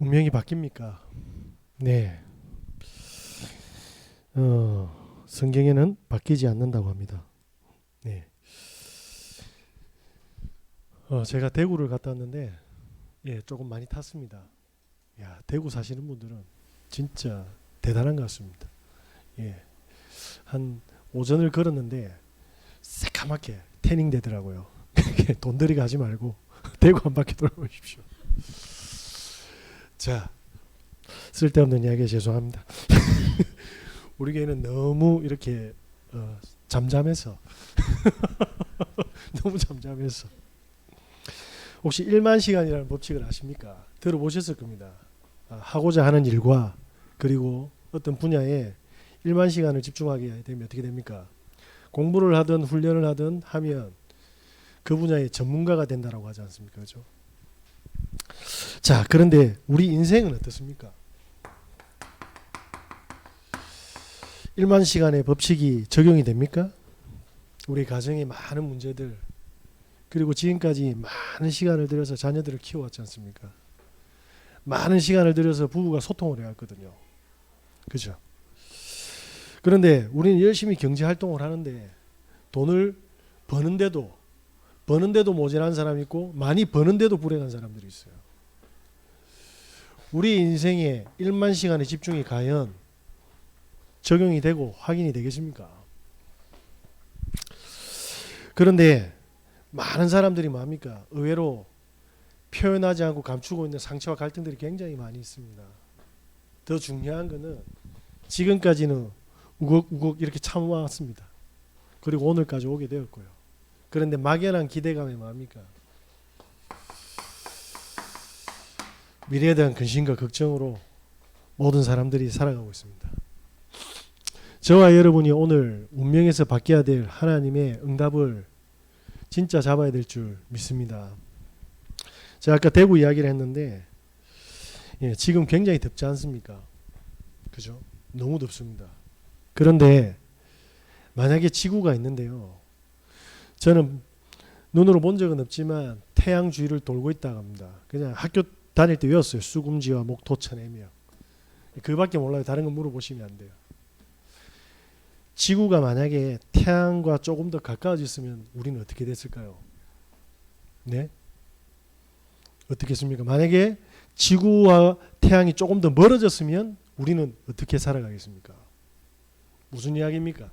운명이 바뀝니까? 네. 성경에는 바뀌지 않는다고 합니다. 네. 제가 대구를 갔다 왔는데, 예, 조금 많이 탔습니다. 야, 대구 사시는 분들은 진짜 대단한 것 같습니다. 예. 한 오전을 걸었는데, 새까맣게 태닝 되더라고요. 돈 들이고 하지 말고, 대구 한 바퀴 돌아보십시오. 자, 쓸데없는 이야기 죄송합니다. 우리 교회는 너무 이렇게 잠잠해서 너무 잠잠해서 혹시 1만 시간이라는 법칙을 아십니까? 들어보셨을 겁니다. 하고자 하는 일과 그리고 어떤 분야에 1만 시간을 집중하게 되면 어떻게 됩니까? 공부를 하든 훈련을 하든 하면 그 분야의 전문가가 된다라고 하지 않습니까? 그렇죠? 자, 그런데 우리 인생은 어떻습니까? 1만 시간의 법칙이 적용이 됩니까? 우리 가정의 많은 문제들 그리고 지금까지 많은 시간을 들여서 자녀들을 키워왔지 않습니까? 많은 시간을 들여서 부부가 소통을 해왔거든요. 그죠? 그런데 우리는 열심히 경제활동을 하는데 돈을 버는데도 모자란 사람이 있고 많이 버는데도 불행한 사람들이 있어요. 우리 인생에 1만 시간의 집중이 과연 적용이 되고 확인이 되겠습니까? 그런데 많은 사람들이 뭡니까? 의외로 표현하지 않고 감추고 있는 상처와 갈등들이 굉장히 많이 있습니다. 더 중요한 거는 지금까지는 우걱우걱 이렇게 참아왔습니다. 그리고 오늘까지 오게 되었고요. 그런데 막연한 기대감이 뭡니까? 미래에 대한 근심과 걱정으로 모든 사람들이 살아가고 있습니다. 저와 여러분이 오늘 운명에서 바뀌어야 될 하나님의 응답을 진짜 잡아야 될 줄 믿습니다. 제가 아까 대구 이야기를 했는데 지금 굉장히 덥지 않습니까? 그죠? 너무 덥습니다. 그런데 만약에 지구가 있는데요. 저는 눈으로 본 적은 없지만 태양 주위를 돌고 있다고 합니다. 그냥 학교 다닐 때 외웠어요. 수금지와 목토천해명. 그밖에 몰라요. 다른 거 물어보시면 안 돼요. 지구가 만약에 태양과 조금 더 가까워졌으면 우리는 어떻게 됐을까요? 네? 어떻게 했습니까? 만약에 지구와 태양이 조금 더 멀어졌으면 우리는 어떻게 살아가겠습니까? 무슨 이야기입니까?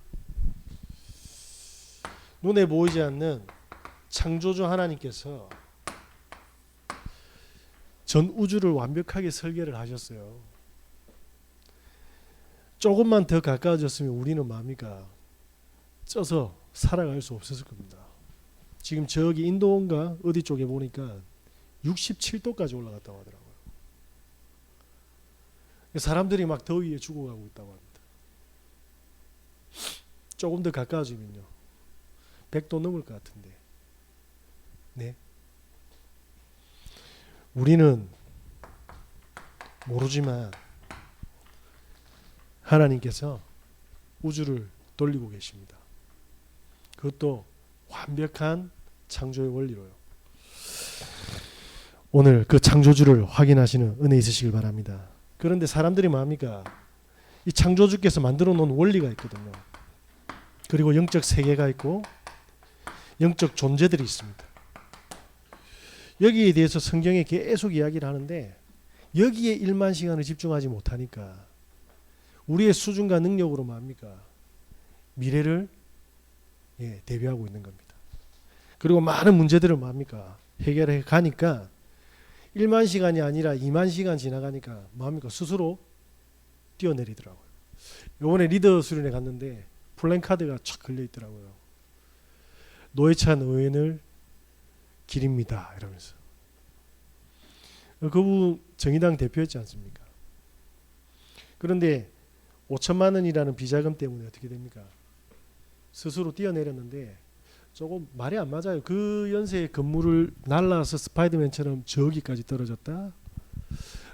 눈에 보이지 않는 창조주 하나님께서 전 우주를 완벽하게 설계를 하셨어요. 조금만 더 가까워졌으면 우리는 뭡니까? 쪄서 살아갈 수 없었을 겁니다. 지금 저기 인도인가 어디 쪽에 보니까 67도까지 올라갔다고 하더라고요. 사람들이 막 더위에 죽어가고 있다고 합니다. 조금 더 가까워지면요. 100도 넘을 것 같은데. 네. 우리는 모르지만 하나님께서 우주를 돌리고 계십니다. 그것도 완벽한 창조의 원리로요. 오늘 그 창조주를 확인하시는 은혜 있으시길 바랍니다. 그런데 사람들이 뭡니까? 이 창조주께서 만들어 놓은 원리가 있거든요. 그리고 영적 세계가 있고 영적 존재들이 있습니다. 여기에 대해서 성경에 계속 이야기를 하는데 여기에 1만 시간을 집중하지 못하니까 우리의 수준과 능력으로 뭡니까? 미래를 대비하고 있는 겁니다. 그리고 많은 문제들을 뭡니까? 해결해 가니까 1만 시간이 아니라 2만 시간 지나가니까 뭡니까? 스스로 뛰어내리더라고요. 이번에 리더 수련회 갔는데 플랜카드가 촥 걸려 있더라고요. 노회찬 의원을 기립니다. 이러면서. 그분 정의당 대표였지 않습니까? 그런데 5천만 원이라는 비자금 때문에 어떻게 됩니까? 스스로 뛰어내렸는데 조금 말이 안 맞아요. 그 연세에 건물을 날라서 스파이더맨처럼 저기까지 떨어졌다. 뭐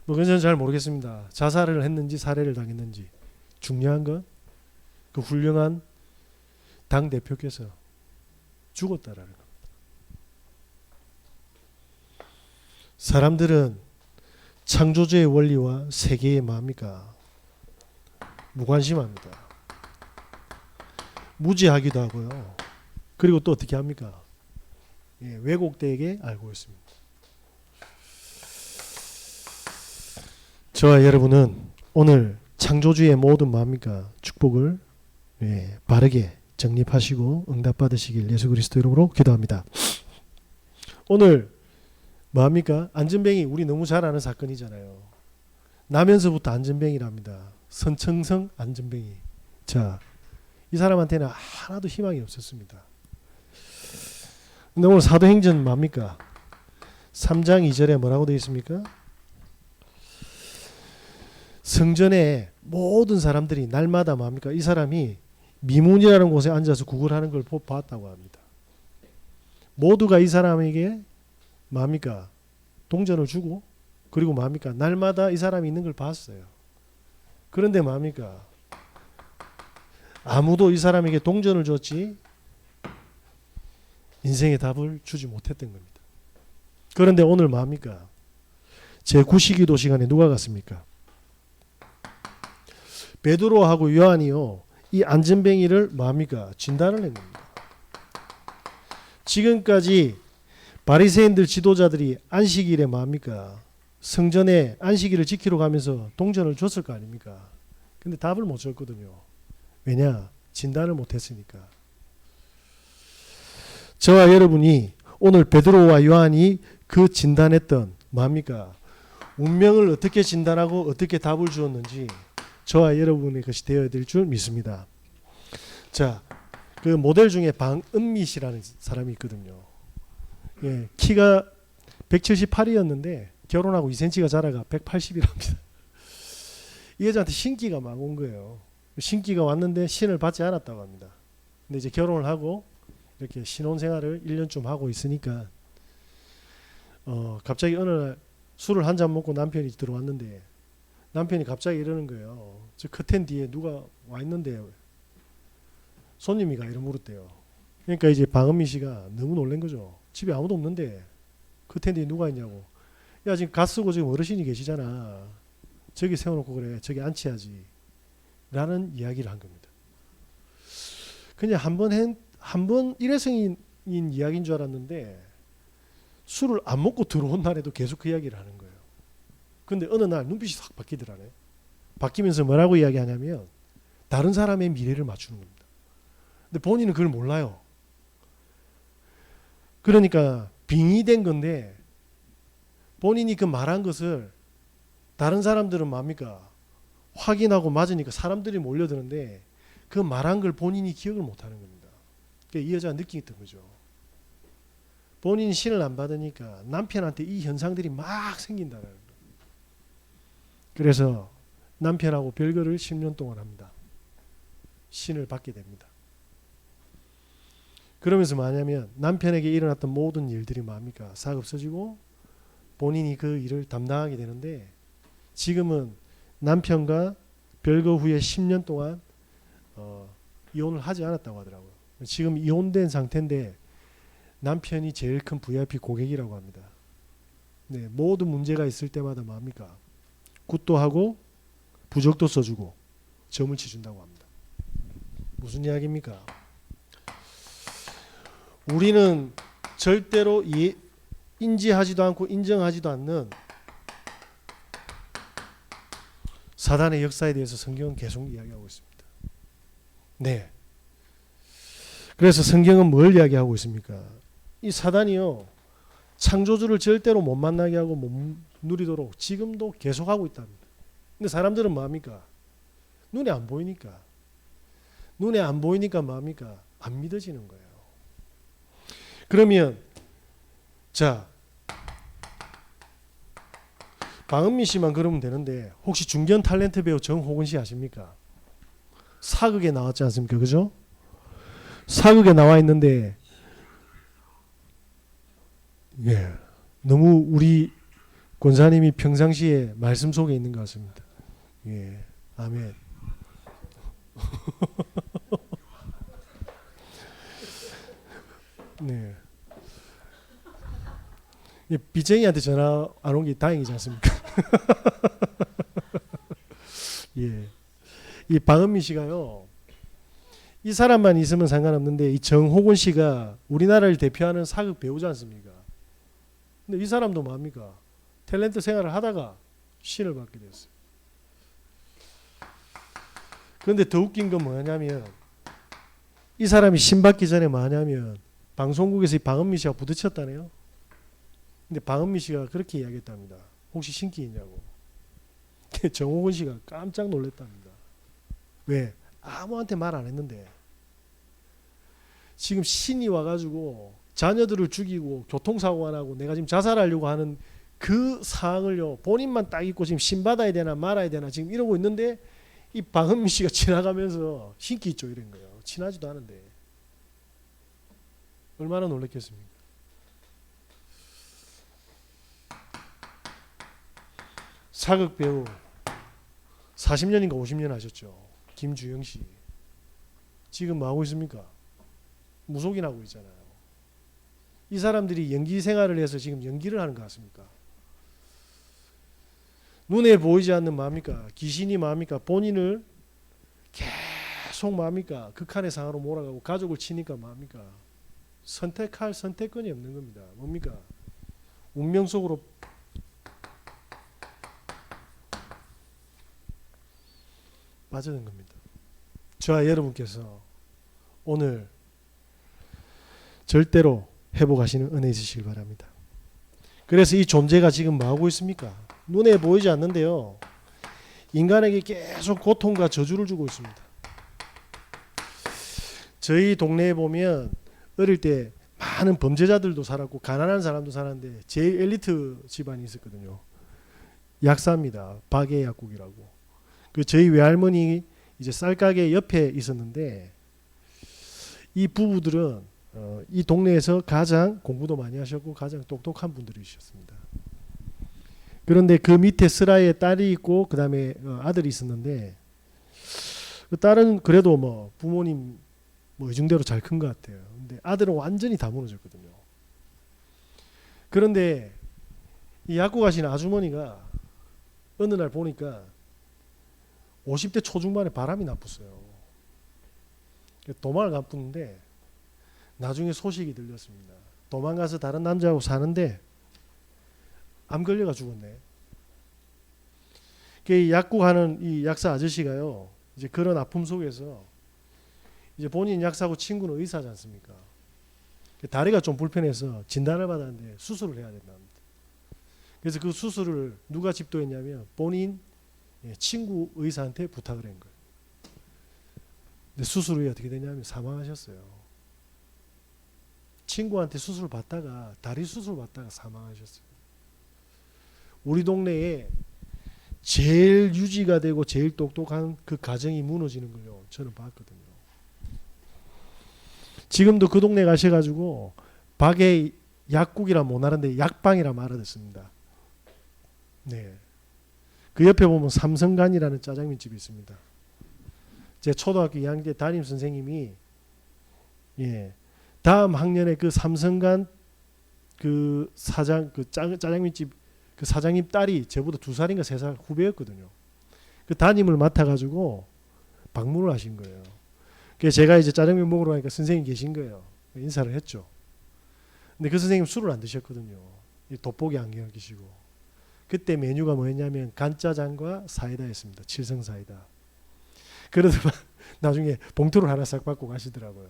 그건 저는 잘 모르겠습니다. 자살을 했는지 살해를 당했는지. 중요한 건 그 훌륭한 당 대표께서 죽었다라는 겁니다. 사람들은 창조주의 원리와 세계의 뭡니까? 무관심합니다. 무지하기도 하고요. 그리고 또 어떻게 합니까? 왜곡되게 알고 있습니다. 저와 여러분은 오늘 창조주의 모든 뭡니까? 축복을 바르게 정립하시고 응답받으시길 예수 그리스도 이름으로 기도합니다. 오늘 뭡니까? 안전뱅이 우리 너무 잘 아는 사건이잖아요. 나면서부터 안전뱅이랍니다. 선청성 안전뱅이. 자, 이 사람한테는 하나도 희망이 없었습니다. 근데 오늘 사도행전 뭡니까? 3장 2절에 뭐라고 되어 있습니까? 성전에 모든 사람들이 날마다 뭡니까? 이 사람이 미문이라는 곳에 앉아서 구걸하는 걸 봤다고 합니다. 모두가 이 사람에게 뭡니까? 동전을 주고 그리고 뭡니까? 날마다 이 사람이 있는 걸 봤어요. 그런데 뭡니까? 아무도 이 사람에게 동전을 줬지 인생의 답을 주지 못했던 겁니다. 그런데 오늘 뭡니까? 제9시기도 시간에 누가 갔습니까? 베드로하고 요한이요. 이 안전뱅이를 뭡니까? 진단을 한 겁니다. 지금까지 바리새인들 지도자들이 안식일에 뭡니까? 성전에 안식일을 지키러 가면서 동전을 줬을 거 아닙니까? 근데 답을 못 줬거든요. 왜냐? 진단을 못했으니까. 저와 여러분이 오늘 베드로와 요한이 그 진단했던 뭡니까? 운명을 어떻게 진단하고 어떻게 답을 주었는지 저와 여러분의 것이 되어야 될 줄 믿습니다. 자, 그 모델 중에 방은미 씨라는 사람이 있거든요. 키가 178이었는데 결혼하고 2cm가 자라가 180이랍니다. 이 여자한테 신기가 막 온 거예요. 신기가 왔는데 신을 받지 않았다고 합니다. 근데 이제 결혼을 하고 이렇게 신혼생활을 1년쯤 하고 있으니까 갑자기 어느 날 술을 한 잔 먹고 남편이 들어왔는데 남편이 갑자기 이러는 거예요. 저 커튼 뒤에 누가 와 있는데 손님이가 이런 물었대요. 그러니까 이제 방은미 씨가 너무 놀란 거죠. 집에 아무도 없는데 커튼 뒤에 누가 있냐고. 야, 지금 갓 쓰고 지금 어르신이 계시잖아. 저기 세워놓고 그래. 저기 앉혀야지. 라는 이야기를 한 겁니다. 그냥 한 번 일회성인 이야기인 줄 알았는데 술을 안 먹고 들어온 날에도 계속 그 이야기를 하는 거예요. 근데 어느 날 눈빛이 싹 바뀌더라네. 바뀌면서 뭐라고 이야기하냐면 다른 사람의 미래를 맞추는 겁니다. 근데 본인은 그걸 몰라요. 그러니까 빙의된 건데 본인이 그 말한 것을 다른 사람들은 뭡니까? 확인하고 맞으니까 사람들이 몰려드는데 그 말한 걸 본인이 기억을 못하는 겁니다. 그러니까 이 여자가 느끼겠던 거죠. 본인이 신을 안 받으니까 남편한테 이 현상들이 막 생긴다는 거예요. 그래서 남편하고 별거를 10년 동안 합니다. 신을 받게 됩니다. 그러면서 뭐냐면 남편에게 일어났던 모든 일들이 뭡니까? 싹 없어지고 본인이 그 일을 담당하게 되는데 지금은 남편과 별거 후에 10년 동안 이혼을 하지 않았다고 하더라고요. 지금 이혼된 상태인데 남편이 제일 큰 VIP 고객이라고 합니다. 네, 모든 문제가 있을 때마다 뭡니까? 굿도 하고 부적도 써주고 점을 치준다고 합니다. 무슨 이야기입니까? 우리는 절대로 인지하지도 않고 인정하지도 않는 사단의 역사에 대해서 성경은 계속 이야기하고 있습니다. 네. 그래서 성경은 뭘 이야기하고 있습니까? 이 사단이요. 창조주를 절대로 못 만나게 하고 못 누리도록 지금도 계속하고 있답니다. 근데 사람들은 뭐합니까? 눈에 안 보이니까. 눈에 안 보이니까 뭐합니까? 안 믿어지는 거예요. 그러면 자, 방은미 씨만 그러면 되는데 혹시 중견 탤런트 배우 정호근 씨 아십니까? 사극에 나왔지 않습니까? 그죠? 사극에 나와 있는데 너무 우리 권사님이 평상시에 말씀 속에 있는 것 같습니다. 아멘. 네. 빚쟁이한테 전화 안 온 게 다행이지 않습니까? 예. 이 방은미 씨가요. 이 사람만 있으면 상관없는데 이 정호곤 씨가 우리나라를 대표하는 사극 배우지 않습니까? 근데 이 사람도 뭡니까? 탤런트 생활을 하다가 신을 받게 됐어요. 그런데 더 웃긴 건 뭐냐면 이 사람이 신 받기 전에 뭐냐면 방송국에서 이 방은미 씨가 부딪혔다네요. 근데 방은미 씨가 그렇게 이야기했답니다. 혹시 신기 있냐고. 정호곤 씨가 깜짝 놀랐답니다. 왜? 아무한테 말 안 했는데 지금 신이 와가지고 자녀들을 죽이고 교통사고가 나고 내가 지금 자살하려고 하는 그 상황을요 본인만 딱 잊고 지금 신 받아야 되나 말아야 되나 지금 이러고 있는데 이 방은미 씨가 지나가면서 신기 있죠 이런 거예요. 친하지도 않은데 얼마나 놀랐겠습니까? 사극 배우 40년인가 50년 하셨죠. 김주영 씨. 지금 뭐 하고 있습니까? 무속인하고 있잖아요. 이 사람들이 연기 생활을 해서 지금 연기를 하는 것 같습니까? 눈에 보이지 않는 뭡니까? 귀신이 뭡니까? 본인을 계속 뭡니까? 극한의 상황으로 몰아가고 가족을 치니까 뭡니까? 선택할 선택권이 없는 겁니다. 뭡니까? 운명 속으로 빠지는 겁니다. 저와 여러분께서 오늘 절대로 회복하시는 은혜 있으시길 바랍니다. 그래서 이 존재가 지금 뭐 하고 있습니까? 눈에 보이지 않는데요. 인간에게 계속 고통과 저주를 주고 있습니다. 저희 동네에 보면 어릴 때 많은 범죄자들도 살았고 가난한 사람도 살았는데 제일 엘리트 집안이 있었거든요. 약사입니다. 박예 약국이라고. 그 저희 외할머니 이제 쌀가게 옆에 있었는데 이 부부들은 이 동네에서 가장 공부도 많이 하셨고 가장 똑똑한 분들이셨습니다. 그런데 그 밑에 슬하에 딸이 있고 그 다음에 아들이 있었는데 그 딸은 그래도 뭐 부모님 뭐 의중대로 잘 큰 것 같아요. 근데 아들은 완전히 다 무너졌거든요. 그런데 이 약국 가시는 아주머니가 어느 날 보니까 50대 초중반에 바람이 나빴어요. 도망을 가쁘는데 나중에 소식이 들렸습니다. 도망가서 다른 남자하고 사는데 암 걸려가 죽었네. 그 약국하는 이 약사 아저씨가요. 이제 그런 아픔 속에서 이제 본인 약사고 친구는 의사지 않습니까? 다리가 좀 불편해서 진단을 받았는데 수술을 해야 된답니다. 그래서 그 수술을 누가 집도했냐면 본인 친구 의사한테 부탁을 한 거예요. 근데 수술 후에 어떻게 되냐면 사망하셨어요. 친구한테 수술 받다가 다리 수술 받다가 사망하셨어요. 우리 동네에 제일 유지가 되고 제일 똑똑한 그 가정이 무너지는 걸요 저는 봤거든요. 지금도 그 동네 가셔가지고 박에 약국이라 못 하는데 약방이라 말하셨습니다. 네. 그 옆에 보면 삼성간이라는 짜장면 집이 있습니다. 제 초등학교 2학년 때 담임 선생님이 다음 학년에 그 삼성간 그 사장 그 짜장면집 그 사장님 딸이 저보다 2살인가 3살 후배였거든요. 그 담임을 맡아가지고 방문을 하신 거예요. 그래서 제가 이제 짜장면 먹으러 가니까 선생님 계신 거예요. 인사를 했죠. 근데 그 선생님 술을 안 드셨거든요. 돋보기 안경을 끼시고. 그때 메뉴가 뭐였냐면 간짜장과 사이다였습니다. 칠성 사이다. 그러다가 나중에 봉투를 하나 싹 받고 가시더라고요.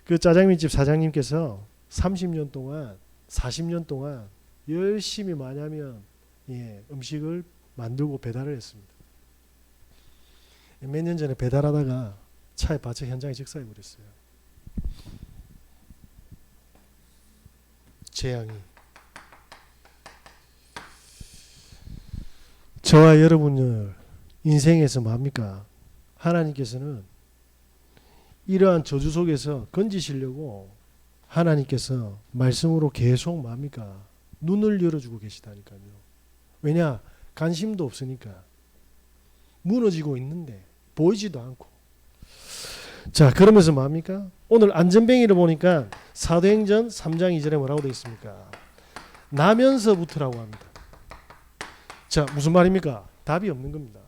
그 짜장면집 사장님께서 30년 동안 40년 동안 열심히 뭐냐면 음식을 만들고 배달을 했습니다. 몇 년 전에 배달하다가 차에 받쳐 현장에 직사해 버렸어요. 재앙이. 저와 여러분을 인생에서 뭡니까? 하나님께서는 이러한 저주 속에서 건지시려고 하나님께서 말씀으로 계속 뭡니까? 눈을 열어주고 계시다니까요. 왜냐? 관심도 없으니까. 무너지고 있는데 보이지도 않고. 자, 그러면서 뭡니까? 오늘 안전뱅이를 보니까 사도행전 3장 2절에 뭐라고 되어 있습니까? 나면서부터라고 합니다. 자, 무슨 말입니까? 답이 없는 겁니다.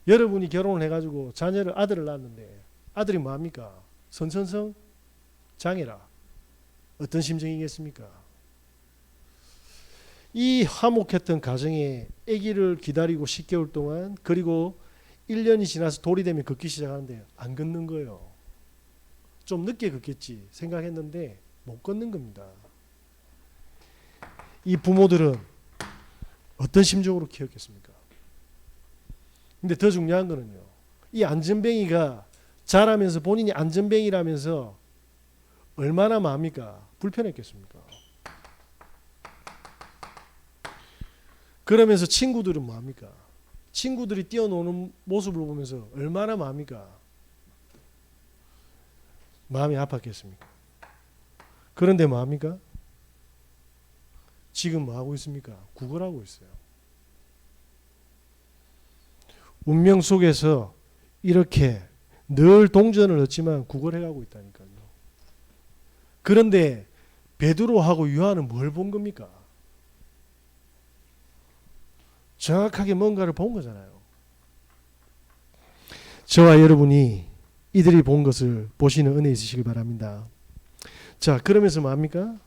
여러분이 결혼을 해가지고 자녀를 아들을 낳았는데 아들이 뭐합니까? 선천성 장애라. 어떤 심정이겠습니까? 이 화목했던 가정에 아기를 기다리고 10개월 동안, 그리고 1년이 지나서 돌이 되면 걷기 시작하는데 안 걷는 거예요. 좀 늦게 걷겠지 생각했는데 못 걷는 겁니다. 이 부모들은 어떤 심정으로 키웠겠습니까? 근데 더 중요한 거는요, 이 안전뱅이가 자라면서 본인이 안전뱅이라면서 얼마나 마음이가 불편했겠습니까? 그러면서 친구들은 뭐합니까? 친구들이 뛰어노는 모습을 보면서 얼마나 마음이가 마음이 아팠겠습니까? 그런데 뭐합니까? 지금 뭐하고 있습니까? 구걸하고 있어요. 운명 속에서 이렇게 늘 동전을 얻지만 구걸해가고 있다니까요. 그런데 베드로하고 요한은 뭘 본 겁니까? 정확하게 뭔가를 본 거잖아요. 저와 여러분이 이들이 본 것을 보시는 은혜 있으시길 바랍니다. 자, 그러면서 뭐합니까?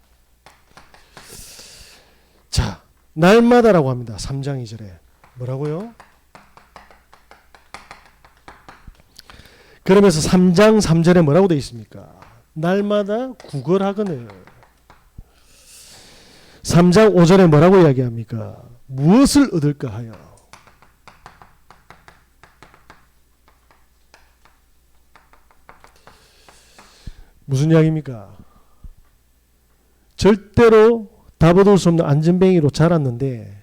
자, 날마다라고 합니다. 3장 2절에 뭐라고요? 그러면서 3장 3절에 뭐라고 되어 있습니까? 날마다 구걸하거늘. 3장 5절에 뭐라고 이야기합니까? 무엇을 얻을까 하여. 무슨 이야기입니까? 절대로 답 얻을 수 없는 안전뱅이로 자랐는데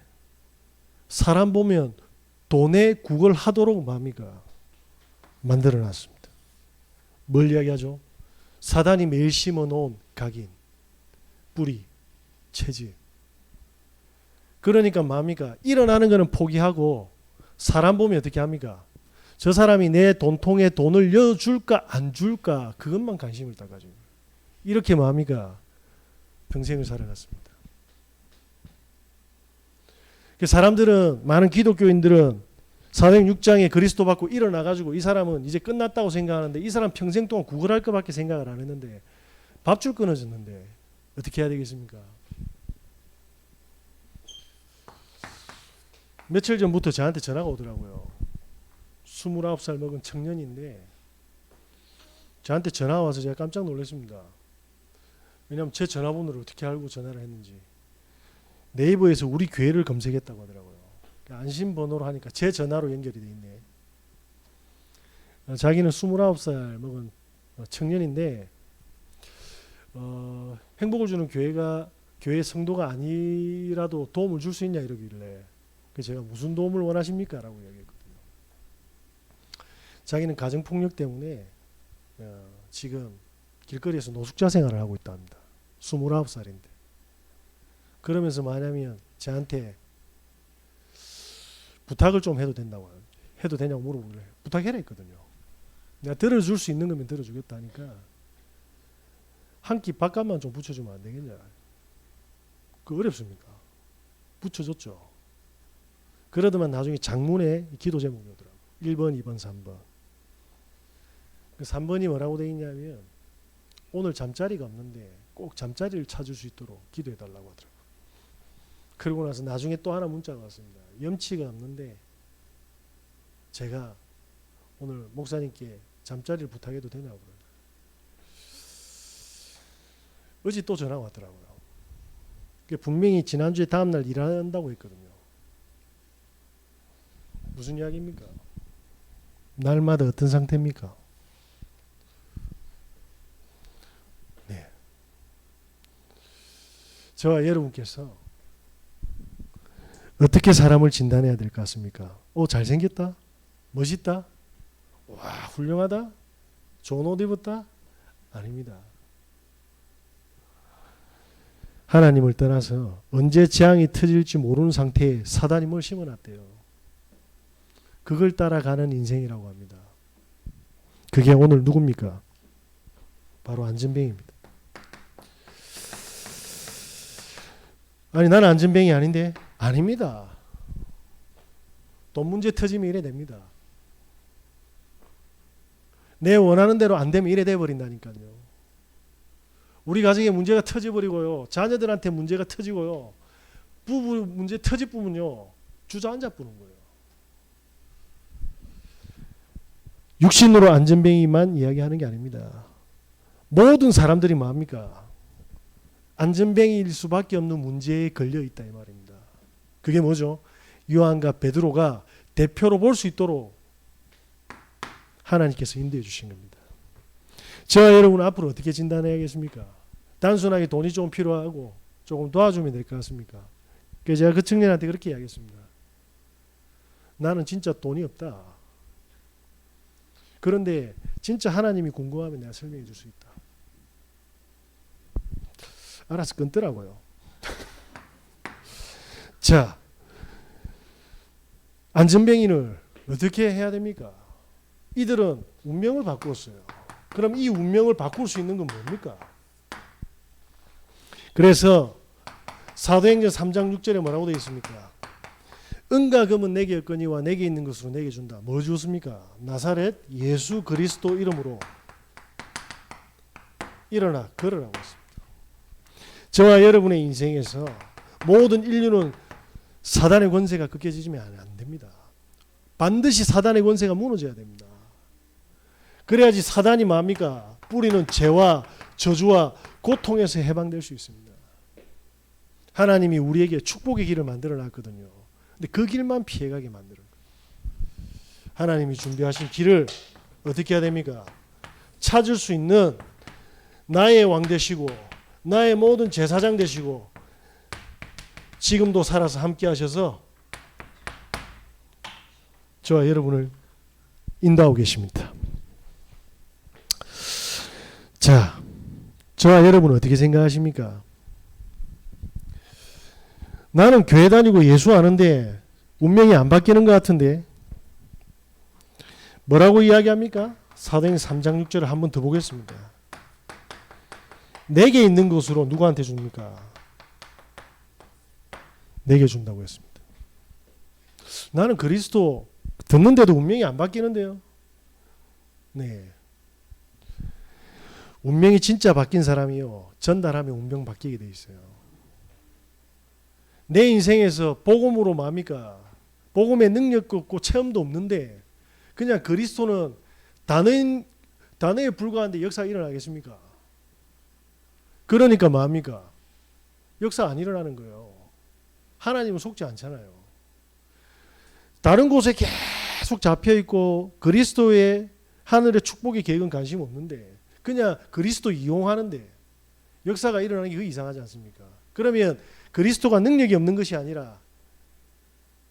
사람 보면 돈에 구걸하도록 뭡니까? 만들어놨습니다. 뭘 이야기하죠? 사단이 매일 심어놓은 각인, 뿌리, 채집. 그러니까 뭡니까? 일어나는 것은 포기하고 사람 보면 어떻게 합니까? 저 사람이 내 돈통에 돈을 넣어줄까 안 줄까 그것만 관심을 딱 가지고 이렇게 뭡니까? 평생을 살아갔습니다. 사람들은, 많은 기독교인들은 사도행 6장에 그리스도 받고 일어나가지고 이 사람은 이제 끝났다고 생각하는데 이 사람 평생 동안 구걸할 것밖에 생각을 안 했는데 밥줄 끊어졌는데 어떻게 해야 되겠습니까? 며칠 전부터 저한테 전화가 오더라고요. 29살 먹은 청년인데 저한테 전화가 와서 제가 깜짝 놀랐습니다. 왜냐하면 제 전화번호를 어떻게 알고 전화를 했는지. 네이버에서 우리 교회를 검색했다고 하더라고요. 안심번호로 하니까 제 전화로 연결이 돼 있네. 자기는 29살 먹은 청년인데 행복을 주는 교회가 교회 성도가 아니라도 도움을 줄 수 있냐 이러길래 제가 무슨 도움을 원하십니까? 라고 이야기했거든요. 자기는 가정폭력 때문에 지금 길거리에서 노숙자 생활을 하고 있다 합니다. 29살인데. 그러면서 뭐냐면 저한테 부탁을 좀 해도 된다고 해도 되냐고 물어보길래 부탁해라 했거든요. 내가 들어줄 수 있는 거면 들어주겠다 하니까 한 끼 밥값만 좀 붙여주면 안 되겠냐. 그 어렵습니까? 붙여줬죠. 그러더만 나중에 장문에 기도 제목이 오더라고요. 1번, 2번, 3번. 그 3번이 뭐라고 되어 있냐면 오늘 잠자리가 없는데 꼭 잠자리를 찾을 수 있도록 기도해달라고 하더라고요. 그러고 나서 나중에 또 하나 문자가 왔습니다. 염치가 없는데 제가 오늘 목사님께 잠자리를 부탁해도 되냐고 그러더라고요. 어제 또 전화가 왔더라고요. 분명히 지난주에 다음날 일한다고 했거든요. 무슨 이야기입니까? 날마다 어떤 상태입니까? 네. 저와 여러분께서 어떻게 사람을 진단해야 될 것 같습니까? 잘생겼다? 멋있다? 와, 훌륭하다? 좋은 옷 입었다? 아닙니다. 하나님을 떠나서 언제 재앙이 터질지 모르는 상태에 사단이 뭘 심어놨대요. 그걸 따라가는 인생이라고 합니다. 그게 오늘 누굽니까? 바로 안전뱅이입니다. 아니 나는 안전뱅이 아닌데? 아닙니다. 돈 문제 터지면 이래 됩니다. 내 원하는 대로 안 되면 이래 돼버린다니까요. 우리 가정에 문제가 터져버리고요. 자녀들한테 문제가 터지고요. 부부 문제 터질 뿐은요. 주저앉아 뿌는 거예요. 육신으로 안전뱅이만 이야기하는 게 아닙니다. 모든 사람들이 뭐합니까? 안전뱅이일 수밖에 없는 문제에 걸려 있다 이 말입니다. 그게 뭐죠? 요한과 베드로가 대표로 볼 수 있도록 하나님께서 인도해 주신 겁니다. 저와 여러분은 앞으로 어떻게 진단해야겠습니까? 단순하게 돈이 좀 필요하고 조금 도와주면 될 것 같습니까? 그래서 제가 그 청년한테 그렇게 이야기했습니다. 나는 진짜 돈이 없다. 그런데 진짜 하나님이 궁금하면 내가 설명해 줄 수 있다. 알아서 끊더라고요. 자, 안전뱅이를 어떻게 해야 됩니까? 이들은 운명을 바꾸었어요. 그럼 이 운명을 바꿀 수 있는 건 뭡니까? 그래서 사도행전 3장 6절에 뭐라고 되어 있습니까? 은과 금은 내게 없거니와 내게 있는 것으로 내게 준다. 뭐 주었습니까? 나사렛 예수 그리스도 이름으로 일어나 걸으라고 했습니다. 저와 여러분의 인생에서 모든 인류는 사단의 권세가 꺾여지면 안 됩니다. 반드시 사단의 권세가 무너져야 됩니다. 그래야지 사단이 뭡니까? 뿌리는 죄와 저주와 고통에서 해방될 수 있습니다. 하나님이 우리에게 축복의 길을 만들어 놨거든요. 근데 그 길만 피해가게 만드는 거예요. 하나님이 준비하신 길을 어떻게 해야 됩니까? 찾을 수 있는 나의 왕 되시고 나의 모든 제사장 되시고 지금도 살아서 함께 하셔서 저와 여러분을 인도하고 계십니다. 자, 저와 여러분은 어떻게 생각하십니까? 나는 교회 다니고 예수 아는데 운명이 안 바뀌는 것 같은데 뭐라고 이야기합니까? 사도행전 3장 6절을 한번 더 보겠습니다. 내게 있는 것으로 누구한테 줍니까? 내게 준다고 했습니다. 나는 그리스도 듣는데도 운명이 안 바뀌는데요. 네. 운명이 진짜 바뀐 사람이요. 전달하면 운명 바뀌게 돼 있어요. 내 인생에서 복음으로 뭡니까? 복음의 능력도 없고 체험도 없는데 그냥 그리스도는 단어에 불과한데 역사가 일어나겠습니까? 그러니까 뭡니까? 역사 안 일어나는 거예요. 하나님은 속지 않잖아요. 다른 곳에 계속 잡혀있고 그리스도의 하늘의 축복의 계획은 관심 없는데 그냥 그리스도 이용하는데 역사가 일어나는 게 이상하지 않습니까? 그러면 그리스도가 능력이 없는 것이 아니라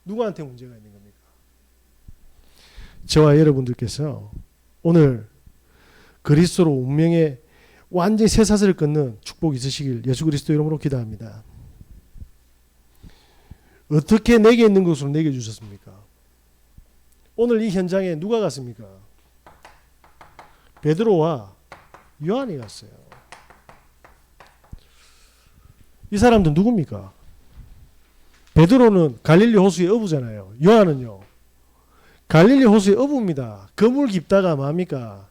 누구한테 문제가 있는 겁니까? 저와 여러분들께서 오늘 그리스도로 운명의 완전히 쇠사슬을 끊는 축복이 있으시길 예수 그리스도 이름으로 기도합니다. 어떻게 내게 있는 것으로 내게 주셨습니까? 오늘 이 현장에 누가 갔습니까? 베드로와 요한이 갔어요. 이 사람들 누굽니까? 베드로는 갈릴리 호수의 어부잖아요. 요한은요. 갈릴리 호수의 어부입니다. 그물 깊다가 뭡니까?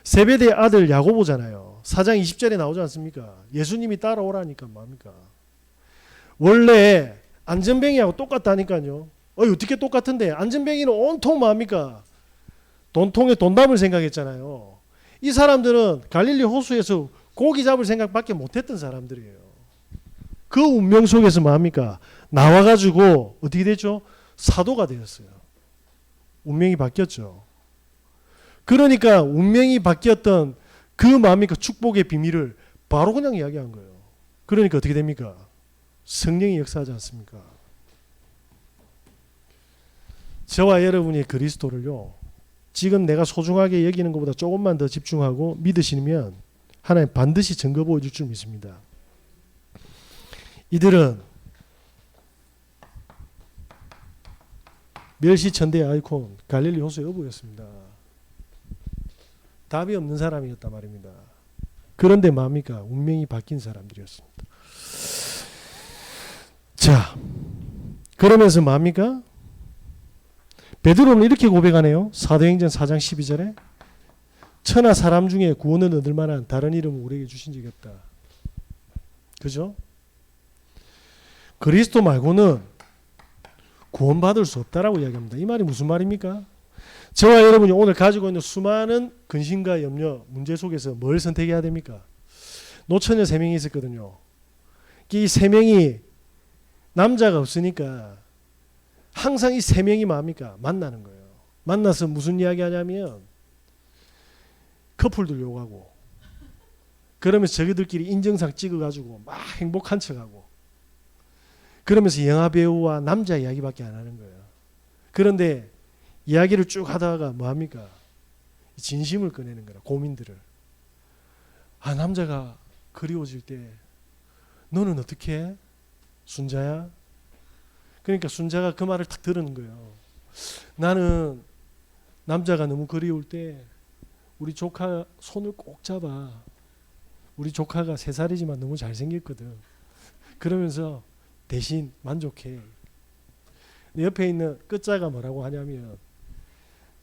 세베대의 아들 야고보잖아요. 4장 20절에 나오지 않습니까? 예수님이 따라오라니까 뭡니까? 원래 안전뱅이하고 똑같다니까요. 어떻게 똑같은데? 안전뱅이는 온통 뭡니까? 돈통에 돈 담을 생각했잖아요. 이 사람들은 갈릴리 호수에서 고기 잡을 생각밖에 못했던 사람들이에요. 그 운명 속에서 뭡니까? 나와가지고 어떻게 됐죠? 사도가 되었어요. 운명이 바뀌었죠. 그러니까 운명이 바뀌었던 그 뭡니까? 축복의 비밀을 바로 그냥 이야기한 거예요. 그러니까 어떻게 됩니까? 성령이 역사하지 않습니까? 저와 여러분이 그리스도를요. 지금 내가 소중하게 여기는 것보다 조금만 더 집중하고 믿으시면 하나님 반드시 증거 보여줄 줄 믿습니다. 이들은 멸시천대의 아이콘 갈릴리 호수의 어부였습니다. 답이 없는 사람이었단 말입니다. 그런데 뭡니까? 운명이 바뀐 사람들이었습니다. 자, 그러면서 뭡니까? 베드로는 이렇게 고백하네요. 사도행전 4장 12절에 천하 사람 중에 구원을 얻을 만한 다른 이름을 우리에게 주신 적이 없다. 그죠? 그리스도 말고는 구원받을 수 없다라고 이야기합니다. 이 말이 무슨 말입니까? 저와 여러분이 오늘 가지고 있는 수많은 근심과 염려, 문제 속에서 뭘 선택해야 됩니까? 노처녀 3명이 있었거든요. 이 3명이 남자가 없으니까 항상 이 3명이 뭡니까? 만나는 거예요. 만나서 무슨 이야기 하냐면 커플들 요구하고 그러면서 저희들끼리 인증상 찍어가지고 막 행복한 척하고 그러면서 영화배우와 남자 이야기밖에 안 하는 거예요. 그런데 이야기를 쭉 하다가 뭐합니까? 진심을 꺼내는 거라. 고민들을. 아, 남자가 그리워질 때 너는 어떻게 해? 순자야? 그러니까 순자가 그 말을 딱 들은 거예요. 나는 남자가 너무 그리울 때 우리 조카 손을 꼭 잡아. 우리 조카가 3살이지만 너무 잘생겼거든. 그러면서 대신 만족해. 내 옆에 있는 끝자가 뭐라고 하냐면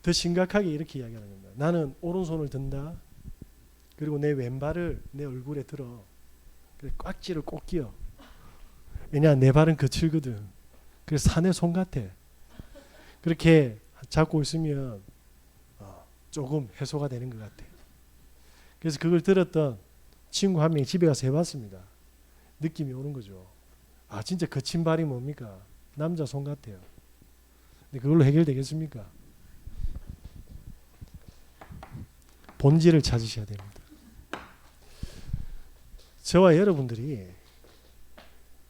더 심각하게 이렇게 이야기하는 겁니다. 나는 오른손을 든다. 그리고 내 왼발을 내 얼굴에 들어. 꽉지를 꼭 끼워. 왜냐 내 발은 거칠거든. 그래서 산의 손 같아. 그렇게 잡고 있으면 조금 해소가 되는 것 같아. 그래서 그걸 들었던 친구 한 명이 집에 가서 해봤습니다. 느낌이 오는 거죠. 아 진짜 거친 발이 뭡니까? 남자 손 같아요. 근데 그걸로 해결되겠습니까? 본질을 찾으셔야 됩니다. 저와 여러분들이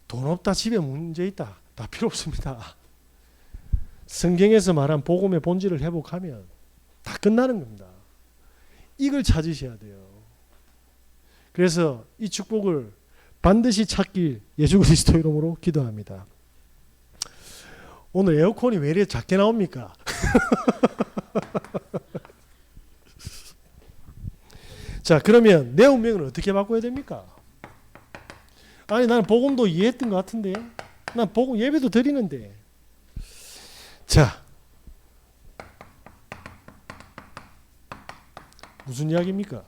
돈 없다, 집에 문제 있다, 다 필요 없습니다. 성경에서 말한 복음의 본질을 회복하면 다 끝나는 겁니다. 이걸 찾으셔야 돼요. 그래서 이 축복을 반드시 찾길 예수 그리스도 이름으로 기도합니다. 오늘 에어컨이 왜 이렇게 작게 나옵니까? 자, 그러면 내 운명을 어떻게 바꿔야 됩니까? 아니 나는 복음도 이해했던 것 같은데 난 복음 예배도 드리는데 자 무슨 이야기입니까?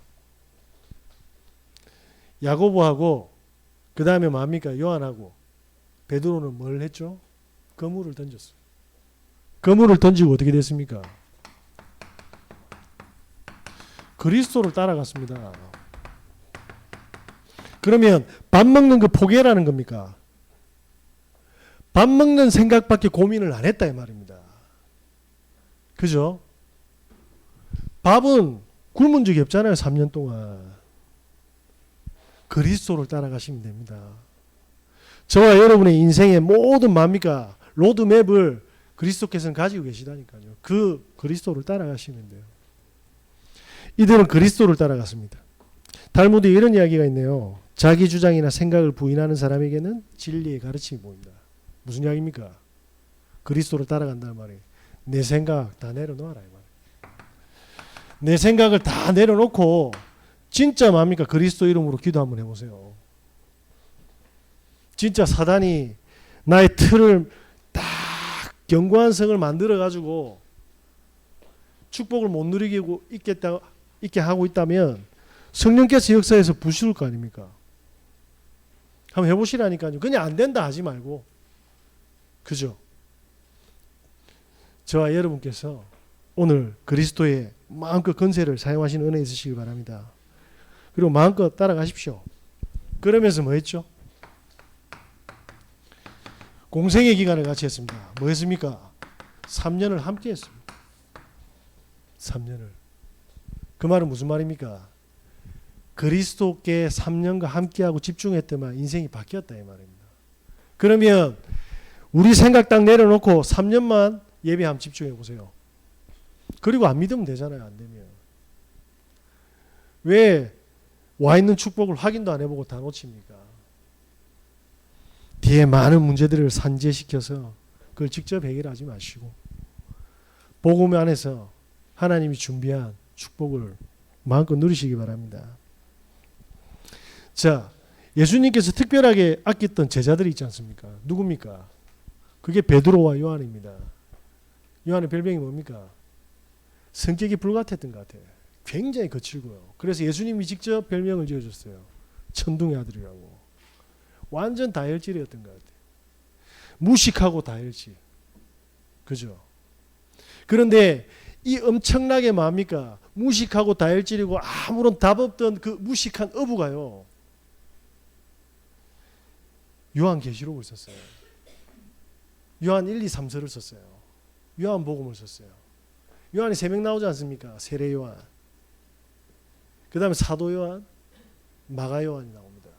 야고보하고 그 다음에 뭡니까? 요한하고 베드로는 뭘 했죠? 그물을 던졌어요. 그물을 던지고 어떻게 됐습니까? 그리스도를 따라갔습니다. 그러면 밥 먹는 그 포기라는 겁니까? 밥 먹는 생각밖에 고민을 안 했다 이 말입니다. 그죠? 밥은 굶은 적이 없잖아요. 3년 동안. 그리스도를 따라가시면 됩니다. 저와 여러분의 인생의 모든 뭡니까? 로드맵을 그리스도께서는 가지고 계시다니까요. 그 그리스도를 따라가시면 돼요. 이들은 그리스도를 따라갔습니다. 달무드에 이런 이야기가 있네요. 자기 주장이나 생각을 부인하는 사람에게는 진리의 가르침이 보인다. 무슨 이야기입니까? 그리스도를 따라간다는 말이에요. 내 생각 다 내려놓아라 이 말이에요. 내 생각을 다 내려놓고 진짜 뭡니까? 그리스도 이름으로 기도 한번 해보세요. 진짜 사단이 나의 틀을 딱 견고한 성을 만들어가지고 축복을 못 누리게 있게 하고 있다면 성령께서 역사에서 부실 거 아닙니까? 한번 해보시라니까요. 그냥 안 된다 하지 말고. 그죠? 저와 여러분께서 오늘 그리스도의 마음껏 건세를 사용하시는 은혜 있으시기 바랍니다. 그리고 마음껏 따라가십시오. 그러면서 뭐 했죠? 공생의 기간을 같이 했습니다. 뭐 했습니까? 3년을 함께 했습니다. 3년을. 그 말은 무슨 말입니까? 그리스도께 3년간 함께하고 집중했더만 인생이 바뀌었다 이 말입니다. 그러면 우리 생각 딱 내려놓고 3년만 예배 한번 집중해 보세요. 그리고 안 믿으면 되잖아요. 안 되면. 왜 와 있는 축복을 확인도 안 해보고 다 놓칩니까? 뒤에 많은 문제들을 산재시켜서 그걸 직접 해결하지 마시고 복음 안에서 하나님이 준비한 축복을 마음껏 누리시기 바랍니다. 자, 예수님께서 특별하게 아꼈던 제자들이 있지 않습니까? 누굽니까? 그게 베드로와 요한입니다. 요한의 별명이 뭡니까? 성격이 불같았던 것 같아요. 굉장히 거칠고요. 그래서 예수님이 직접 별명을 지어줬어요. 천둥의 아들이라고. 완전 다혈질이었던 것 같아요. 무식하고 다혈질. 그죠? 그런데 이 엄청나게 뭡니까? 무식하고 다혈질이고 아무런 답 없던 그 무식한 어부가요. 요한계시록을 썼어요. 요한 1, 2, 3서를 썼어요. 요한복음을 썼어요. 요한이 3명 나오지 않습니까? 세례 요한. 그 다음에 사도 요한, 마가 요한이 나옵니다.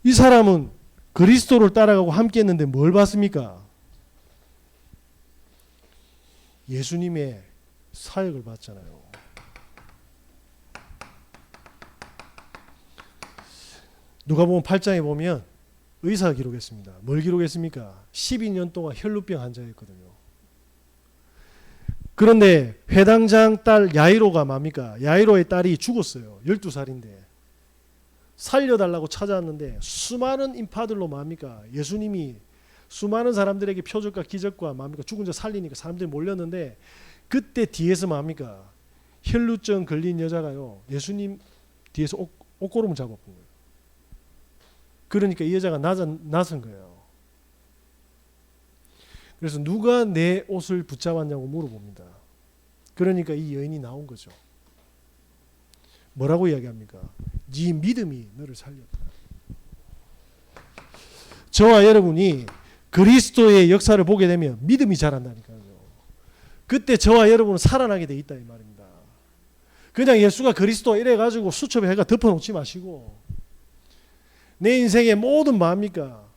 이 사람은 그리스도를 따라가고 함께 했는데 뭘 봤습니까? 예수님의 사역을 봤잖아요. 누가복음 8장에 보면 의사가 기록했습니다. 뭘 기록했습니까? 12년 동안 혈루병 환자였거든요. 그런데 회당장 딸 야이로가 뭡니까? 야이로의 딸이 죽었어요. 12살인데. 살려달라고 찾아왔는데 수많은 인파들로 뭡니까? 예수님이 수많은 사람들에게 표적과 기적과 뭡니까? 죽은 자 살리니까 사람들이 몰렸는데 그때 뒤에서 뭡니까? 혈루증 걸린 여자가요. 예수님 뒤에서 옷고름을 잡아본 거예요. 그러니까 이 여자가 나선 거예요. 그래서 누가 내 옷을 붙잡았냐고 물어봅니다. 그러니까 이 여인이 나온 거죠. 뭐라고 이야기합니까? 네 믿음이 너를 살렸다. 저와 여러분이 그리스도의 역사를 보게 되면 믿음이 자란다니까요. 그때 저와 여러분은 살아나게 돼 있다 이 말입니다. 그냥 예수가 그리스도 이래가지고 수첩에 해가 덮어놓지 마시고 내 인생의 모든 뭡니까?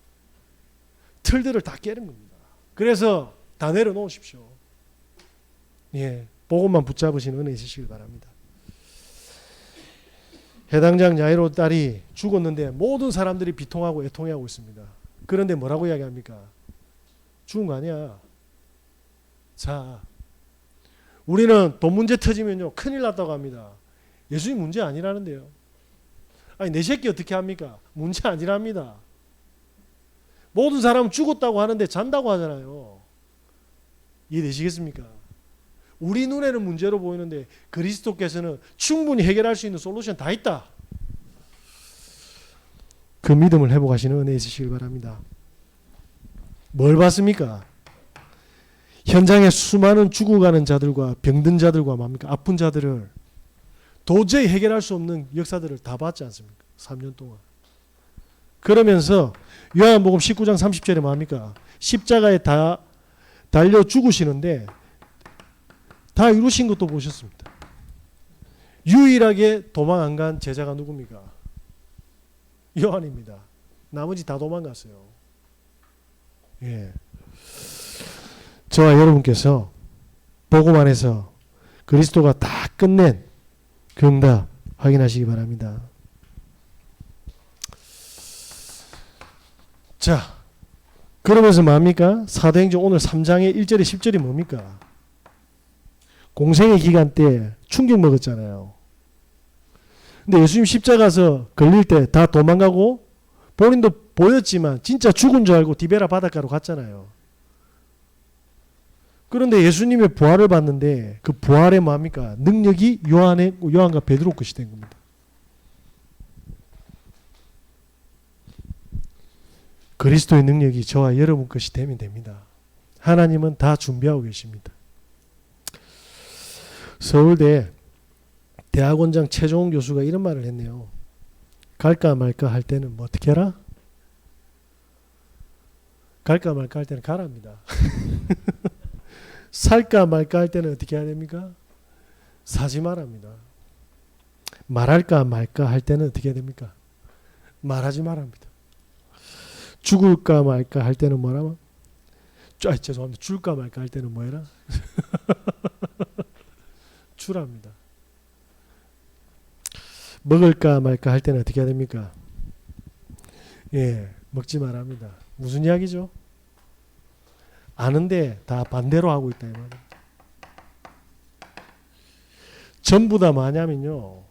틀들을 다 깨는 겁니다. 그래서 다 내려놓으십시오. 예, 복음만 붙잡으시는 은혜 있으시길 바랍니다. 해당장 야이로 딸이 죽었는데 모든 사람들이 비통하고 애통해하고 있습니다. 그런데 뭐라고 이야기합니까? 죽은 거 아니야. 자, 우리는 돈 문제 터지면요 큰일 났다고 합니다. 예수님 문제 아니라는데요. 아니 내 새끼 어떻게 합니까? 문제 아니랍니다. 모든 사람은 죽었다고 하는데 잔다고 하잖아요. 이해되시겠습니까? 우리 눈에는 문제로 보이는데 그리스도께서는 충분히 해결할 수 있는 솔루션 다 있다. 그 믿음을 회복하시는 은혜 있으시길 바랍니다. 뭘 봤습니까? 현장에 수많은 죽어가는 자들과 병든 자들과 뭡니까? 아픈 자들을 도저히 해결할 수 없는 역사들을 다 봤지 않습니까? 3년 동안. 그러면서 요한복음 19장 30절에 뭡니까? 십자가에 다 달려 죽으시는데 다 이루신 것도 보셨습니다. 유일하게 도망 안 간 제자가 누굽니까? 요한입니다. 나머지 다 도망갔어요. 예. 저와 여러분께서 복음 안에서 그리스도가 다 끝낸 그 응답 확인하시기 바랍니다. 자, 그러면서 뭡니까? 사도행전 오늘 3장의 1절에 10절이 뭡니까? 공생의 기간 때 충격 먹었잖아요. 근데 예수님 십자가에서 걸릴 때 다 도망가고 본인도 보였지만 진짜 죽은 줄 알고 디베라 바닷가로 갔잖아요. 그런데 예수님의 부활을 봤는데 그 부활의 뭡니까? 능력이 요한과 베드로 것이 된 겁니다. 그리스도의 능력이 저와 여러분 것이 되면 됩니다. 하나님은 다 준비하고 계십니다. 서울대 대학원장 최종훈 교수가 이런 말을 했네요. 갈까 말까 할 때는 뭐 어떻게 해라? 갈까 말까 할 때는 가랍니다. 살까 말까 할 때는 어떻게 해야 됩니까? 사지 말랍니다. 말할까 말까 할 때는 어떻게 해야 됩니까? 말하지 말랍니다. 죽을까 말까 할 때는 뭐라면? 죄송합니다. 줄까 말까 할 때는 뭐해라? 주랍니다. 먹을까 말까 할 때는 어떻게 해야 됩니까? 예, 먹지 말랍니다. 무슨 이야기죠? 아는데 다 반대로 하고 있다 이 말입니다. 전부 다 뭐냐면요,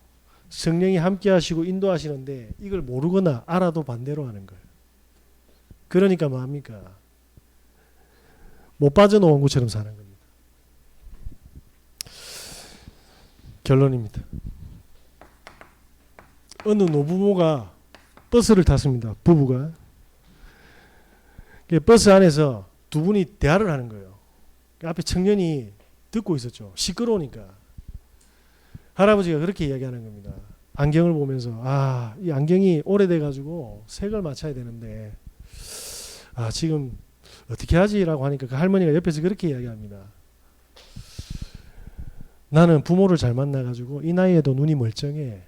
성령이 함께 하시고 인도하시는데 이걸 모르거나 알아도 반대로 하는 거예요. 그러니까 뭐합니까? 못 빠져놓은 것처럼 사는 겁니다. 결론입니다. 어느 노부모가 버스를 탔습니다. 부부가. 버스 안에서 두 분이 대화를 하는 거예요. 앞에 청년이 듣고 있었죠. 시끄러우니까. 할아버지가 그렇게 이야기하는 겁니다. 안경을 보면서 이 안경이 오래돼가지고 색을 맞춰야 되는데 지금 어떻게 하지라고 하니까 그 할머니가 옆에서 그렇게 이야기합니다. 나는 부모를 잘 만나가지고 이 나이에도 눈이 멀쩡해.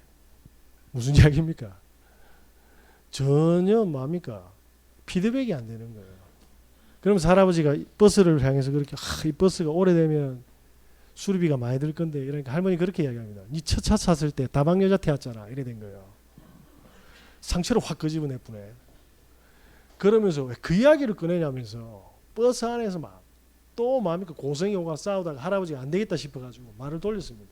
무슨 이야기입니까? 전혀 뭡니까? 피드백이 안 되는 거예요. 그러면서 할아버지가 버스를 향해서 그렇게 이 버스가 오래되면 수리비가 많이 들 건데 이러니까 할머니 그렇게 이야기합니다. 니 첫 차 샀을 때 다방 여자 태웠잖아. 이래 된 거예요. 상처를 확 끄집어내쁘네. 그러면서 왜 그 이야기를 꺼내냐면서 버스 안에서 또 뭡니까 고성이 오가 싸우다가 할아버지가 안 되겠다 싶어가지고 말을 돌렸습니다.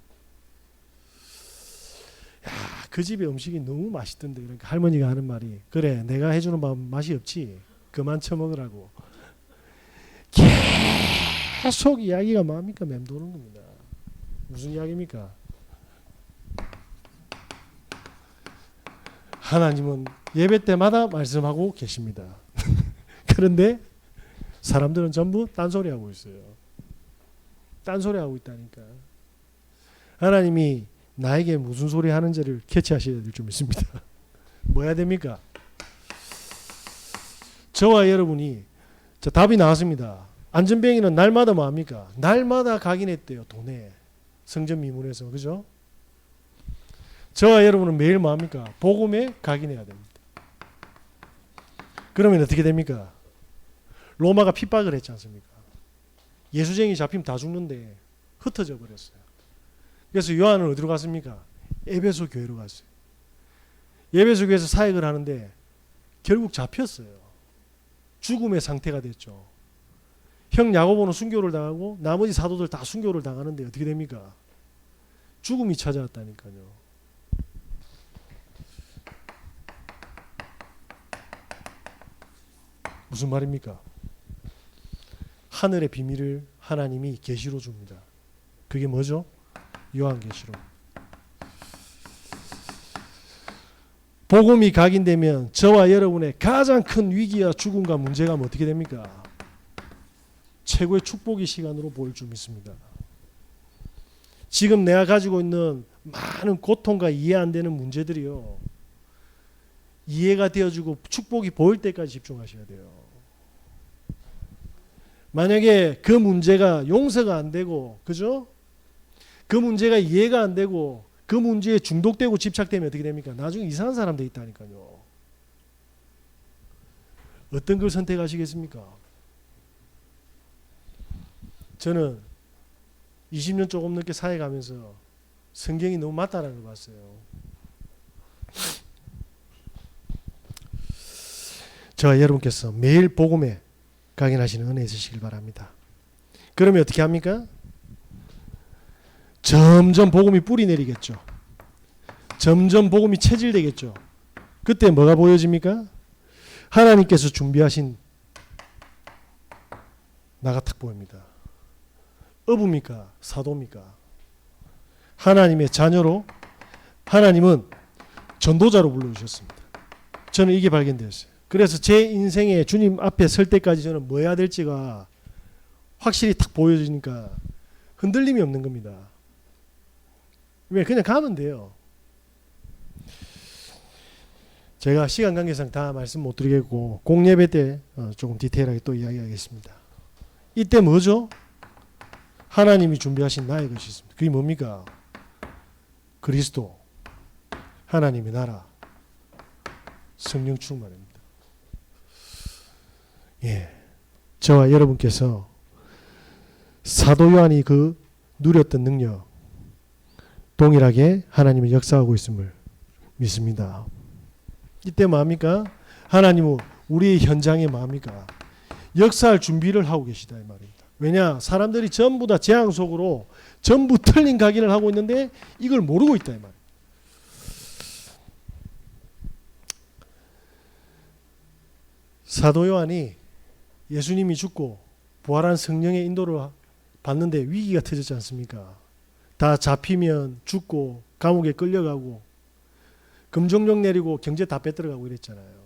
그 집의 음식이 너무 맛있던데 그러니까 할머니가 하는 말이 그래 내가 해주는 맛이 없지 그만 처먹으라고. 계속 이야기가 뭡니까 맴도는 겁니다. 무슨 이야기입니까? 하나님은 예배 때마다 말씀하고 계십니다. 그런데 사람들은 전부 딴소리하고 있어요. 딴소리하고 있다니까. 하나님이 나에게 무슨 소리 하는지를 캐치하셔야 될 줄 믿습니다. 뭐 해야 됩니까? 저와 여러분이 답이 나왔습니다. 안전뱅이는 날마다 뭐합니까? 날마다 각인했대요. 돈에. 성전 미문에서. 그죠? 저와 여러분은 매일 뭐합니까? 복음에 각인해야 됩니다. 그러면 어떻게 됩니까? 로마가 핍박을 했지 않습니까? 예수쟁이 잡히면 다 죽는데 흩어져 버렸어요. 그래서 요한은 어디로 갔습니까? 에베소 교회로 갔어요. 에베소 교회에서 사역을 하는데 결국 잡혔어요. 죽음의 상태가 됐죠. 형 야고보는 순교를 당하고 나머지 사도들 다 순교를 당하는데 어떻게 됩니까? 죽음이 찾아왔다니까요. 무슨 말입니까? 하늘의 비밀을 하나님이 계시로 줍니다. 그게 뭐죠? 요한계시록. 복음이 각인되면 저와 여러분의 가장 큰 위기와 죽음과 문제가 어떻게 됩니까? 최고의 축복의 시간으로 보일 줄 믿습니다. 지금 내가 가지고 있는 많은 고통과 이해 안 되는 문제들이요. 이해가 되어지고 축복이 보일 때까지 집중하셔야 돼요. 만약에 그 문제가 용서가 안 되고, 그죠? 그 문제가 이해가 안 되고, 그 문제에 중독되고 집착되면 어떻게 됩니까? 나중에 이상한 사람 돼 있다니까요. 어떤 걸 선택하시겠습니까? 저는 20년 조금 넘게 사역하면서 성경이 너무 맞다라는 걸 봤어요. 저와 여러분께서 매일 복음에 각인하시는 은혜 있으시길 바랍니다. 그러면 어떻게 합니까? 점점 복음이 뿌리 내리겠죠. 점점 복음이 체질되겠죠. 그때 뭐가 보여집니까? 하나님께서 준비하신 나가 탁 보입니다. 어부입니까? 사도입니까? 하나님의 자녀로 하나님은 전도자로 불러주셨습니다. 저는 이게 발견되었어요. 그래서 제 인생에 주님 앞에 설 때까지 저는 뭐 해야 될지가 확실히 탁 보여지니까 흔들림이 없는 겁니다. 왜? 그냥 가면 돼요. 제가 시간 관계상 다 말씀 못 드리겠고 공예배 때 조금 디테일하게 또 이야기하겠습니다. 이때 뭐죠? 하나님이 준비하신 나의 것이 있습니다. 그게 뭡니까? 그리스도, 하나님의 나라, 성령 충만입니다. 예, 저와 여러분께서 사도 요한이 그 누렸던 능력 동일하게 하나님은 역사하고 있음을 믿습니다. 이때 뭐합니까? 하나님은 우리의 현장에 뭐합니까? 역사할 준비를 하고 계시다 이 말입니다. 왜냐? 사람들이 전부 다 재앙 속으로 전부 틀린 각인을 하고 있는데 이걸 모르고 있다 이 말이에요. 사도 요한이 예수님이 죽고 부활한 성령의 인도를 받는데 위기가 터졌지 않습니까? 다 잡히면 죽고 감옥에 끌려가고 금종령 내리고 경제 다 뺏들어가고 이랬잖아요.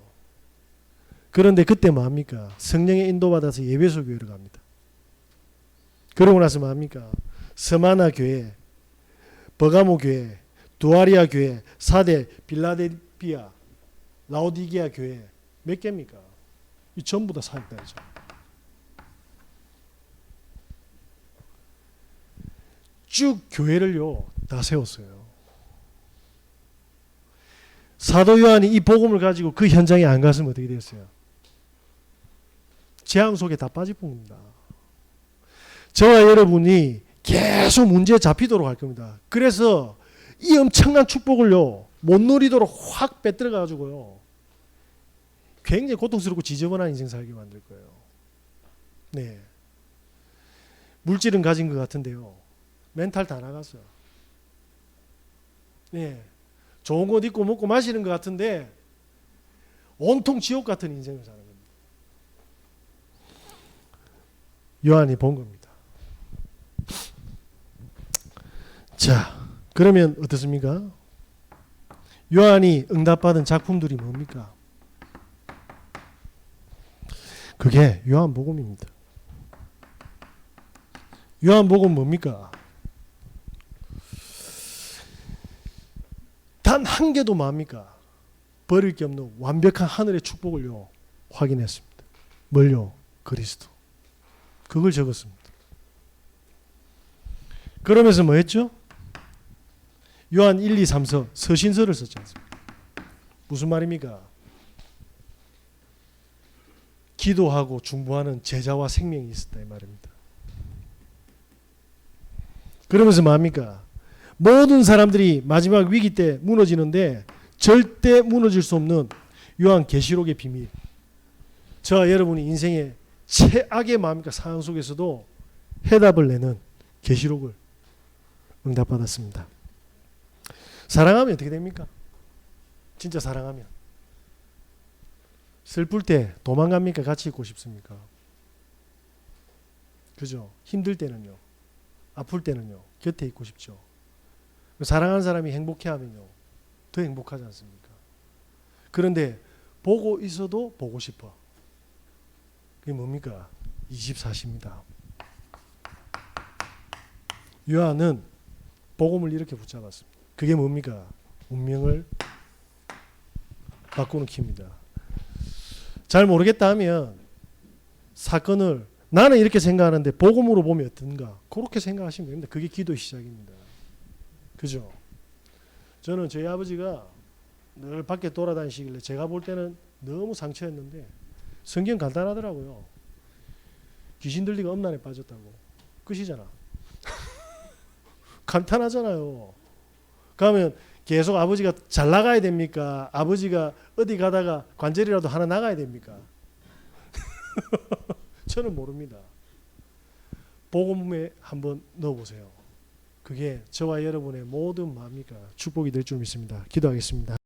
그런데 그때 뭐합니까? 성령의 인도받아서 예배소 교회로 갑니다. 그러고 나서 뭐합니까? 스마나 교회, 버가모 교회, 두아리아 교회, 사대, 빌라델피아, 라오디게아 교회 몇 개입니까? 이 전부 다 사역단이죠. 쭉 교회를요 다 세웠어요. 사도 요한이 이 복음을 가지고 그 현장에 안 갔으면 어떻게 됐어요? 재앙 속에 다 빠질 뿐입니다. 저와 여러분이 계속 문제에 잡히도록 할 겁니다. 그래서 이 엄청난 축복을요 못 누리도록 확 빼들어가 가지고요 굉장히 고통스럽고 지저분한 인생 살게 만들 거예요. 네, 물질은 가진 것 같은데요 멘탈 다 나갔어요. 네, 좋은 옷 입고 먹고 마시는 것 같은데 온통 지옥 같은 인생을 사는 겁니다. 요한이 본 겁니다. 자, 그러면 어떻습니까? 요한이 응답받은 작품들이 뭡니까? 그게 요한복음입니다. 요한복음 뭡니까? 단 한 개도 뭡니까? 버릴 게 없는 완벽한 하늘의 축복을요 확인했습니다. 뭘요? 그리스도. 그걸 적었습니다. 그러면서 뭐 했죠? 요한 1, 2, 3서 서신서를 썼지 않습니까? 무슨 말입니까? 기도하고 중보하는 제자와 생명이 있었다 이 말입니다. 그러면서 뭐합니까? 모든 사람들이 마지막 위기 때 무너지는데 절대 무너질 수 없는 요한 계시록의 비밀. 저와 여러분이 인생의 최악의 마음과 상황 속에서도 해답을 내는 계시록을 응답받았습니다. 사랑하면 어떻게 됩니까? 진짜 사랑하면 슬플 때 도망갑니까? 같이 있고 싶습니까? 그죠? 힘들 때는요, 아플 때는요 곁에 있고 싶죠. 사랑하는 사람이 행복해하면요 더 행복하지 않습니까? 그런데 보고 있어도 보고 싶어. 그게 뭡니까? 24시입니다. 요한은 복음을 이렇게 붙잡았습니다. 그게 뭡니까? 운명을 바꾸는 키입니다. 잘 모르겠다 하면 사건을 나는 이렇게 생각하는데 복음으로 보면 어떤가? 그렇게 생각하시면 됩니다. 그게 기도의 시작입니다. 그죠? 저는 저희 아버지가 늘 밖에 돌아다니시길래 제가 볼 때는 너무 상처였는데 성경 간단하더라고요. 귀신 들리가 엄난에 빠졌다고. 끝이잖아. 간단하잖아요. 그러면 계속 아버지가 잘 나가야 됩니까? 아버지가 어디 가다가 관절이라도 하나 나가야 됩니까? 저는 모릅니다. 복음에 한번 넣어보세요. 그게 저와 여러분의 모든 마음이가 축복이 될 줄 믿습니다. 기도하겠습니다.